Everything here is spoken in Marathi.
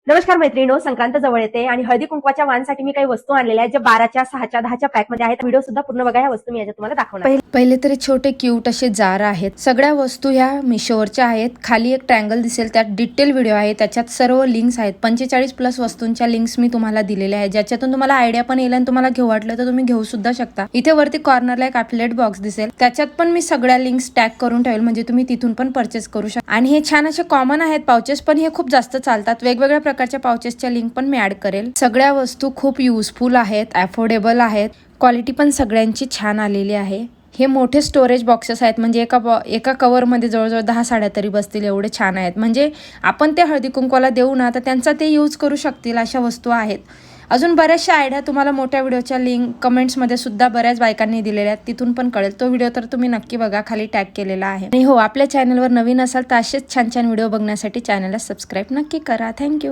नमस्कार मैत्रिणींनो, संक्रांत जवळ येते आणि हळदी कुंकवाच्या वाणसाठी मी काही वस्तू आणलेल्या आहेत, जे 12च्या, 6च्या, 10च्या पॅकमध्ये आहेत. व्हिडिओ सुद्धा पूर्ण बघा. ह्या वस्तू मी याच्यात तुम्हाला दाखवणार. पहिले तरी छोटे क्यूट असे जार आहेत. सगळ्या वस्तू ह्या मिशोवरच्या आहेत. खाली एक ट्रँगल दिसेल, त्यात डिटेल व्हिडिओ आहे. त्याच्यात सर्व लिंक्स आहेत. 45+ वस्तूंच्या लिंक्स मी तुम्हाला दिलेल्या आहेत, ज्याच्यातून तुम्हाला आयडिया पण येईल आणि तुम्हाला घेऊ वाटलं तर तुम्ही घेऊ सुद्धा शकता. इथे वरती कॉर्नरला एक ॲफिलिएट बॉक्स दिसेल, त्याच्यात पण मी सगळ्या लिंक्स टॅग करून ठेवेल, म्हणजे तुम्ही तिथून पण परचेस करू शकता. आणि हे छान असे कॉमन आहेत पाउचेस, पण हे खूप जास्त चालतात. वेगवेगळ्या प्रकारच्या पाउचेसच्या लिंक पण मी ऍड करेल. सगळ्या वस्तू खूप युजफुल आहेत, अफोर्डेबल आहेत. क्वालिटी पण सगळ्यांची छान आलेली आहे. हे मोठे स्टोरेज बॉक्सेस आहेत, म्हणजे एका कव्हरमध्ये जवळजवळ 10 साड्या तरी बसतील, एवढे छान आहेत. म्हणजे आपण ते हळदी कुंकवाला देऊ ना, तर त्यांचा ते यूज करू शकतील अशा वस्तू आहेत. अजून बऱ्याचशा आयडिया तुम्हाला मोठ्या व्हिडिओच्या लिंक कमेंट्समध्ये सुद्धा बऱ्याच बायकांनी दिलेल्या आहेत, तिथून पण कळेल. तो व्हिडिओ तर तुम्ही नक्की बघा, खाली टॅग केलेला आहे. आणि हो, आपल्या चॅनलवर नवीन असाल तर असेच छान छान व्हिडिओ बघण्यासाठी चॅनलला सबस्क्राईब नक्की करा. थँक्यू.